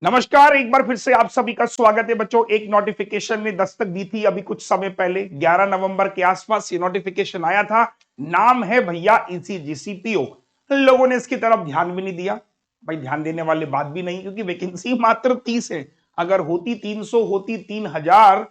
नमस्कार, एक बार फिर से आप सभी का स्वागत है बच्चों। एक नोटिफिकेशन ने दस्तक दी थी अभी कुछ समय पहले 11 नवंबर के आसपास ये नोटिफिकेशन आया था। नाम है भैया ईसीजीसीपीओ। लोगों ने इसकी तरफ ध्यान भी नहीं दिया। भाई ध्यान देने वाले बात भी नहीं, क्योंकि वैकेंसी मात्र 30 है। अगर होती 300, होती 3000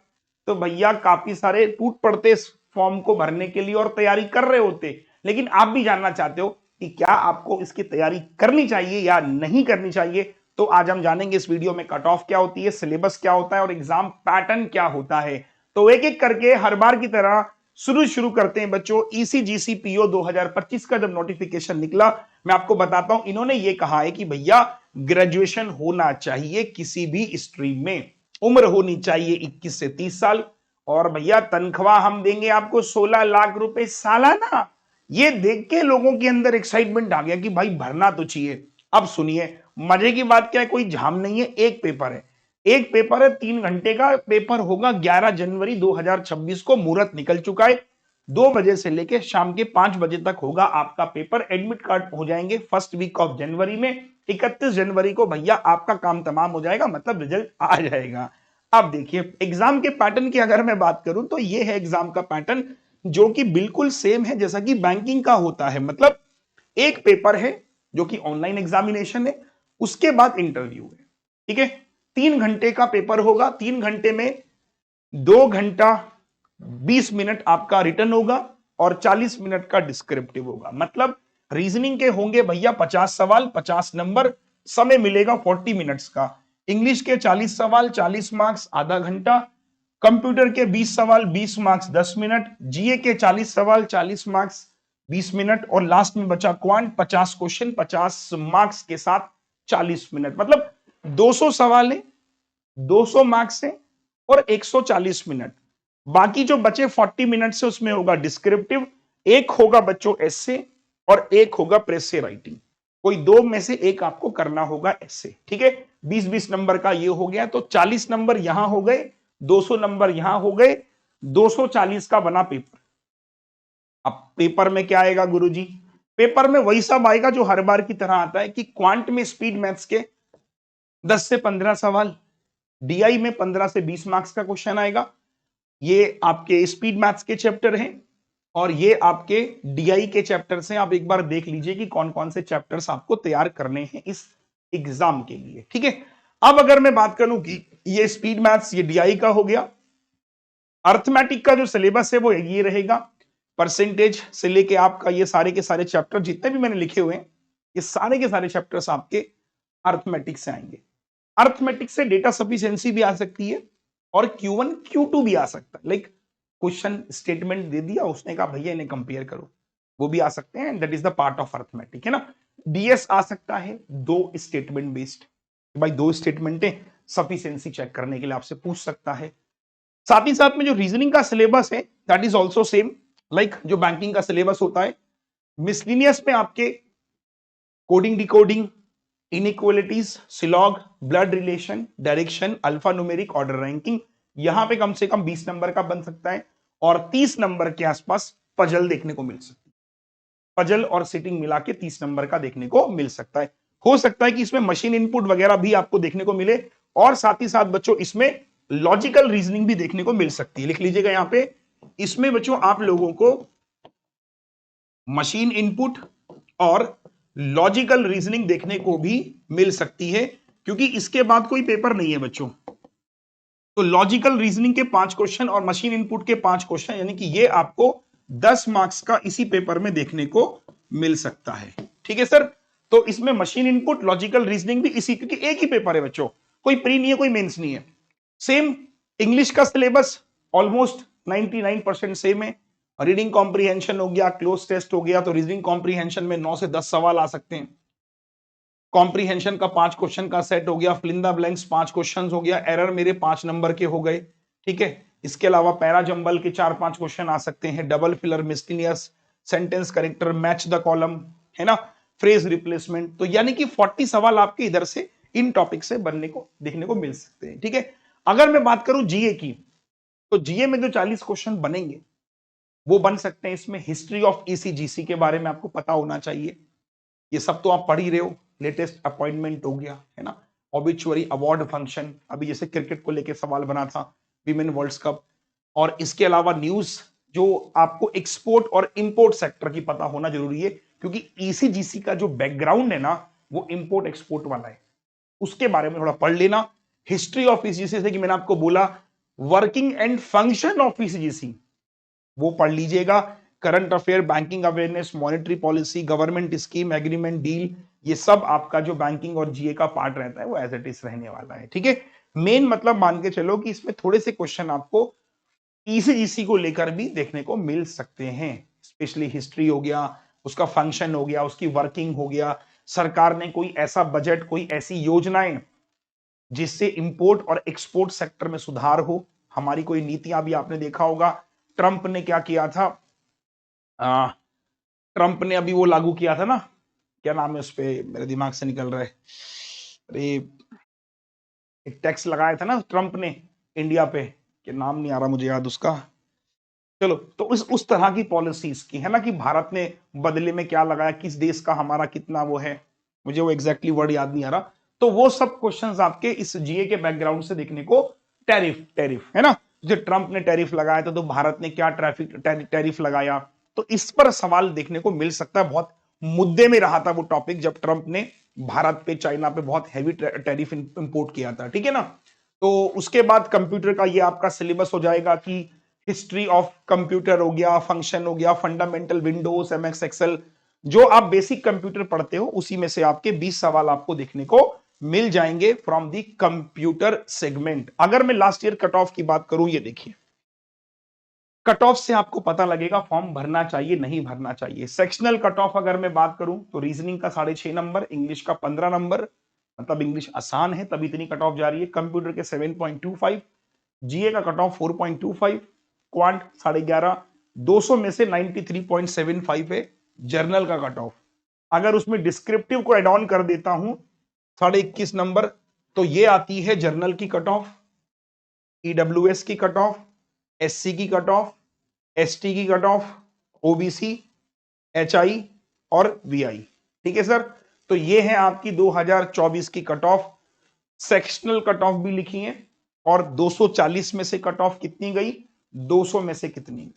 तो भैया काफी सारे टूट पड़ते इस फॉर्म को भरने के लिए और तैयारी कर रहे होते। लेकिन आप भी जानना चाहते हो कि क्या आपको इसकी तैयारी करनी चाहिए या नहीं करनी चाहिए, तो आज हम जानेंगे इस वीडियो में कट ऑफ क्या होती है, सिलेबस क्या होता है और एग्जाम पैटर्न क्या होता है। तो एक एक करके हर बार की तरह शुरू करते हैं बच्चों। ईसीजीसी पीओ 2025 का जब नोटिफिकेशन निकला, मैं आपको बताता हूं, इन्होंने ये कहा है कि भैया ग्रेजुएशन होना चाहिए किसी भी स्ट्रीम में, उम्र होनी चाहिए 21 से 30 साल, और भैया तनख्वाह हम देंगे आपको 16 लाख रुपए सालाना। ये देख के लोगों के अंदर एक्साइटमेंट आ गया कि भाई भरना तो चाहिए। अब सुनिए, मजे की बात क्या है, कोई झाम नहीं है। एक पेपर है 3 घंटे का पेपर होगा। 11 जनवरी 2026 को मुहूर्त निकल चुका है। 2 बजे से लेकर शाम के 5 बजे तक होगा आपका पेपर। एडमिट कार्ड हो जाएंगे फर्स्ट वीक ऑफ जनवरी में। 31 जनवरी को भैया आपका काम तमाम हो जाएगा, मतलब रिजल्ट आ जाएगा। अब देखिए एग्जाम के पैटर्न की अगर मैं बात करूं तो ये है एग्जाम का पैटर्न, जो कि बिल्कुल सेम है जैसा कि बैंकिंग का होता है। मतलब एक पेपर है जो कि ऑनलाइन एग्जामिनेशन है, उसके बाद इंटरव्यू है। ठीक है, 3 घंटे का पेपर होगा। 3 घंटे में 2 घंटा 20 मिनट आपका रिटर्न होगा और 40 मिनट का डिस्क्रिप्टिव होगा। मतलब रीजनिंग के होंगे भैया 50 सवाल, 50 नंबर, समय मिलेगा 40 मिनट्स का। इंग्लिश के 40 सवाल, 40 मार्क्स, आधा घंटा। कंप्यूटर के 20 सवाल, 20 मार्क्स, 10 मिनट। जीए के 40 सवाल, 40 मार्क्स, 20 मिनट। और लास्ट में बचा क्वांट, 50 क्वेश्चन, 50 मार्क्स के साथ 40 मिनट। मतलब 200 सवाल है, 200 मार्क्स है और 140 मिनट। बाकी जो बचे 40 मिनट से उसमें होगा डिस्क्रिप्टिव, एक होगा बच्चों एस्से और एक होगा प्रेस से राइटिंग। कोई दो में से एक आपको करना होगा एस्से। ठीक है, 20-20 नंबर का ये हो गया, तो 40 नंबर यहां हो गए, 200 नंबर यहां हो गए, 240 का बना पेपर। अब पेपर में क्या आएगा गुरुजी? पेपर में वही सब आएगा जो हर बार की तरह आता है कि क्वांट में स्पीड मैथ्स के 10 से 15 सवाल, डीआई में 15 से 20 मार्क्स का क्वेश्चन आएगा। ये आपके स्पीड मैथ्स के चैप्टर हैं और ये आपके डीआई के चैप्टर्स हैं। आप एक बार देख लीजिए कि कौन कौन से चैप्टर्स आपको तैयार करने हैं इस एग्जाम के लिए। ठीक है, अब अगर मैं बात करूं कि ये स्पीड मैथ्स, ये डीआई का हो गया। अर्थमेटिक का जो सिलेबस है वो ये रहेगा। परसेंटेज से लेके आपका ये सारे के सारे चैप्टर जितने भी मैंने लिखे हुए हैं, ये सारे के सारे चैप्टर्स आपके अर्थमेटिक से आएंगे। अर्थमेटिक से डेटा सफिशिएंसी भी आ सकती है और Q1 Q2 भी आ सकता है। लाइक क्वेश्चन स्टेटमेंट दे दिया, उसने कहा भैया इन्हें कंपेयर करो, वो भी आ सकते हैं। That is the part of arithmetic, है ना। डीएस आ सकता है, 2 स्टेटमेंट बेस्ड। भाई 2 स्टेटमेंट सफिशिएंसी चेक करने के लिए आपसे पूछ सकता है। साथ ही साथ में जो रीजनिंग का सिलेबस है that is also same, like जो बैंकिंग का सिलेबस होता है। मिसलिनियस में आपके कोडिंग, डिकोडिंग, इनइक्वालिटीज, सिलॉग, blood relation, direction, alpha numeric, order ranking, यहां पे कम से कम 20 नंबर का बन सकता है और 30 नंबर के आसपास पजल देखने को मिल सकती है। पजल और सिटिंग मिला के 30 नंबर का देखने को मिल सकता है। हो सकता है कि इसमें मशीन इनपुट वगैरह भी आपको देखने को मिले और साथ ही साथ बच्चों इसमें लॉजिकल रीजनिंग भी देखने को मिल सकती है। लिख लीजिएगा यहां पे, इसमें बच्चों आप लोगों को मशीन इनपुट और लॉजिकल रीजनिंग देखने को भी मिल सकती है, क्योंकि इसके बाद कोई पेपर नहीं है बच्चों। तो लॉजिकल रीजनिंग के 5 क्वेश्चन और मशीन इनपुट के 5 क्वेश्चन, यानी कि ये आपको 10 मार्क्स का इसी पेपर में देखने को मिल सकता है। ठीक है सर, तो इसमें मशीन इनपुट, लॉजिकल रीजनिंग भी इसी, क्योंकि एक ही पेपर है बच्चों, कोई प्री नहीं है, कोई मेंस नहीं है। सेम इंग्लिश का सिलेबस ऑलमोस्ट 99% सेम है। रीडिंग कॉम्प्रीहेंशन हो गया, क्लोज टेस्ट हो गया, तो रीडिंग कॉम्प्रीहेंशन में 9 से 10 सवाल आ सकते हैं। कॉम्प्रीहेंशन का 5 क्वेश्चन का सेट हो गया, fill in the blanks 5 question हो गया, एरर मेरे 5 नंबर के हो गए। ठीक है, इसके अलावा पैरा जंबल के 4-5 क्वेश्चन आ सकते हैं, double filler, miscellaneous, sentence corrector, match the column, है ना, फ्रेज रिप्लेसमेंट। तो यानी कि 40 सवाल आपके इधर से इन टॉपिक से बनने को देखने को मिल सकते हैं। ठीक है, अगर मैं बात करूं जीए की, तो जीए में जो 40 क्वेश्चन बनेंगे वो बन सकते हैं इसमें हिस्ट्री ऑफ ईसीजीसी के बारे में आपको पता होना चाहिए। ये सब तो आप पढ़ ही रहे हो, लेटेस्ट अपॉइंटमेंट हो गया, है ना, ऑबिचुअरी, अवार्ड फंक्शन, अभी जैसे क्रिकेट को लेकर सवाल बना था, विमेन वर्ल्ड कप, और इसके अलावा न्यूज जो आपको एक्सपोर्ट और इंपोर्ट सेक्टर की पता होना जरूरी है, क्योंकि ईसीजीसी का जो बैकग्राउंड है ना वो इंपोर्ट एक्सपोर्ट वाला है, उसके बारे में थोड़ा पढ़ लेना। हिस्ट्री ऑफ ईसीजीसी से कि मैंने आपको बोला, working and function of ECGC वो पढ़ लीजिएगा। Current affair, banking awareness, monetary policy, government scheme, agreement, deal, ये सब आपका जो बैंकिंग और जीए का पार्ट रहता है वो एज इट इज रहने वाला है। ठीक है, मेन मतलब मान के चलो कि इसमें थोड़े से क्वेश्चन आपको ईसीजीसी को लेकर भी देखने को मिल सकते हैं, स्पेशली हिस्ट्री हो गया, उसका फंक्शन हो गया, उसकी वर्किंग हो गया, सरकार ने कोई ऐसा बजट, कोई ऐसी योजनाएं जिससे इंपोर्ट और एक्सपोर्ट सेक्टर में सुधार हो, हमारी कोई नीतियां भी आपने देखा होगा, ट्रंप ने क्या किया था, ट्रंप ने अभी वो लागू किया था ना, क्या नाम है उस पे, मेरे दिमाग से निकल रहा है, अरे एक टैक्स लगाया था ना ट्रंप ने इंडिया पे, कि नाम नहीं आ रहा मुझे याद उसका, चलो, तो उस तरह की पॉलिसीज की है ना, कि भारत ने बदले में क्या लगाया, किस देश का हमारा कितना वो है, मुझे वो एग्जैक्टली वर्ड याद नहीं आ रहा। तो वो सब क्वेश्चंस आपके इस जीए के बैकग्राउंड से देखने को, टैरिफ टैरिफ है ना, जो ट्रंप ने टैरिफ लगाया था तो भारत ने क्या टैरिफ लगाया, तो इस पर सवाल देखने को मिल सकता है। बहुत मुद्दे में रहा था वो टॉपिक जब ट्रंप ने भारत पे, चाइना पे बहुत हैवी टैरिफ इंपोर्ट किया था, ठीक है ना। तो उसके बाद कंप्यूटर का ये आपका सिलेबस हो जाएगा कि हिस्ट्री ऑफ कंप्यूटर हो गया, फंक्शन हो गया, फंडामेंटल विंडोज, एमएस एक्सेल, जो आप बेसिक कंप्यूटर पढ़ते हो उसी में से आपके 20 सवाल आपको देखने को मिल जाएंगे फ्रॉम दी कंप्यूटर सेगमेंट। अगर मैं लास्ट ईयर कट ऑफ की बात करूं, ये देखिए, कट ऑफ से आपको पता लगेगा फॉर्म भरना चाहिए नहीं भरना चाहिए। सेक्शनल कट ऑफ अगर मैं बात करूं तो रीजनिंग का 6.5 नंबर, इंग्लिश का 15 नंबर, मतलब इंग्लिश आसान है तभी इतनी कट ऑफ जा रही है, कंप्यूटर के 7.25, जीए का कट ऑफ 4.25, क्वांट 11.5, 200 में से 93.75 है जर्नल का कट ऑफ। अगर उसमें डिस्क्रिप्टिव को एड ऑन कर देता हूं 21.5 नंबर, तो ये आती है जर्नल की कट ऑफ, ईडब्ल्यूएस की कट ऑफ, एससी की कट ऑफ, एसटी की कट ऑफ, ओबीसी, एचआई और वीआई। ठीक है सर, तो ये है आपकी 2024 की cut off. Sectional cut off भी लिखी है, और 240 में से कट ऑफ कितनी गई, 200 में से कितनी गई,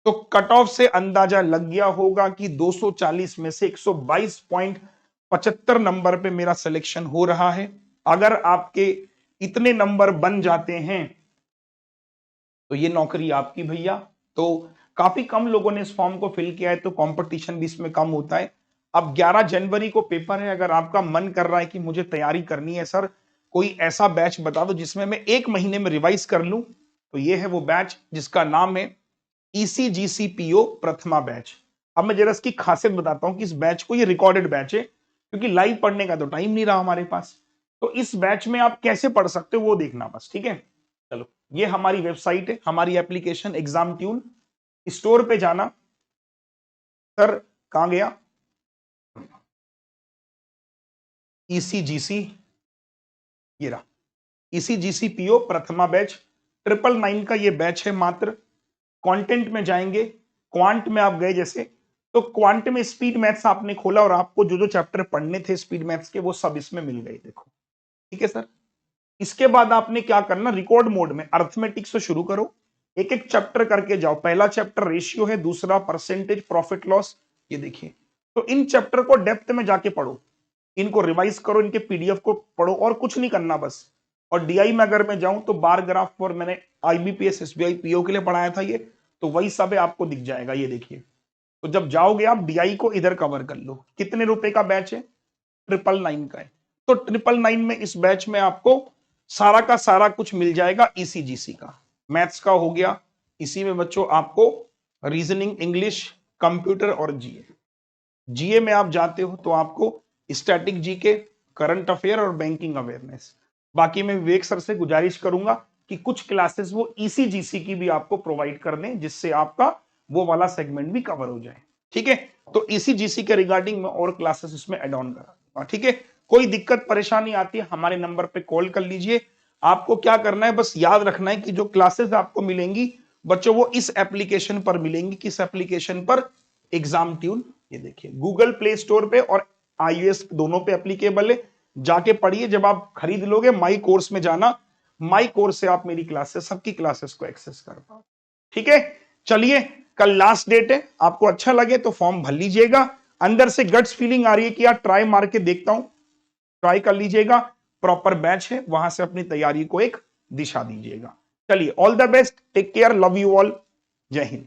तो कट ऑफ से अंदाजा लग गया होगा कि 240 में से 122.75 नंबर पे मेरा सिलेक्शन हो रहा है। अगर आपके इतने नंबर बन जाते हैं तो ये नौकरी आपकी भैया। तो काफी कम लोगों ने इस फॉर्म को फिल किया है, तो कंपटीशन भी इसमें कम होता है। अब 11 जनवरी को पेपर है, अगर आपका मन कर रहा है कि मुझे तैयारी करनी है सर, कोई ऐसा बैच बता दो जिसमें मैं 1 महीने में रिवाइज कर लूं, तो ये है वो बैच जिसका नाम है ईसीजीसीपीओ प्रथमा बैच। अब मैं जरा इसकी खासियत बताता हूं कि इस बैच को, ये रिकॉर्डेड बैच है, क्योंकि लाइव पढ़ने का तो टाइम नहीं रहा हमारे पास, तो इस बैच में आप कैसे पढ़ सकते हो वो देखना बस, ठीक है। चलो, ये हमारी वेबसाइट है, हमारी एप्लीकेशन एग्जाम ट्यून, स्टोर पे जाना, सर कहां गया, ईसीजीसी, ये रहा ईसीजीसीपीओ प्रथमा बैच, 999 का ये बैच है मात्र। कंटेंट में जाएंगे, क्वांट में आप गए जैसे, तो क्वांट में स्पीड मैथ्स आपने खोला और आपको जो जो चैप्टर पढ़ने थे स्पीड मैथ्स के वो सब इसमें मिल गए, देखो, ठीक है सर। इसके बाद आपने क्या करना, रिकॉर्ड मोड में अर्थमेटिक्स से शुरू करो, एक एक चैप्टर करके जाओ। पहला चैप्टर रेशियो है, दूसरा परसेंटेज प्रॉफिट लॉस, ये देखिए। तो इन चैप्टर को डेप्थ में जाके पढ़ो, इनको रिवाइज करो, इनके पीडीएफ को पढ़ो, और कुछ नहीं करना बस। और डीआई में अगर मैं जाऊं तो बार ग्राफ पर मैंने आईबीपीएस एसबीआई पीओ के लिए पढ़ाया था ये, तो वही सब है, आपको दिख जाएगा, ये देखिए। तो जब जाओगे आप डीआई को इधर कवर कर लो। कितने रुपए का बैच है, 999 का है। तो 999 में, इस बैच में आपको सारा का सारा कुछ मिल जाएगा। ईसीजीसी का, मैथ्स का हो गया, इसी में बच्चों आपको रीजनिंग, इंग्लिश, कंप्यूटर और जीए। जीए में आप जाते हो तो आपको स्टैटिक जीके, करंट अफेयर और बैंकिंग अवेयरनेस। बाकी मैं विवेक सर से गुजारिश करूंगा कि कुछ क्लासेस वो ईसीजीसी की भी आपको प्रोवाइड कर दें, जिससे आपका वो वाला सेगमेंट भी कवर हो जाए, ठीक है। तो ईसीजीसी के रिगार्डिंग में और क्लासेस इसमें एड ऑन करा, ठीक है। कोई दिक्कत परेशानी आती है हमारे नंबर पे कॉल कर लीजिए। आपको क्या करना है, बस याद रखना है कि जो क्लासेस आपको मिलेंगी बच्चों वो इस एप्लीकेशन पर मिलेंगी। किस एप्लीकेशन पर, एग्जाम ट्यून, ये देखिए, गूगल प्ले स्टोर पे और iOS दोनों पे एप्लीकेबल है। जाके पढ़िए। जब आप खरीद लोगे माई कोर्स में जाना, माई कोर्स से आप मेरी क्लासेस, सबकी क्लासेस को एक्सेस कर पाओ। ठीक है, चलिए कल लास्ट डेट है, आपको अच्छा लगे तो फॉर्म भर लीजिएगा। अंदर से गट्स फीलिंग आ रही है कि यार ट्राई मार के देखता हूं, ट्राई कर लीजिएगा। प्रॉपर बैच है, वहां से अपनी तैयारी को एक दिशा दीजिएगा। चलिए, all the best, take care, love you all, Jai Hind.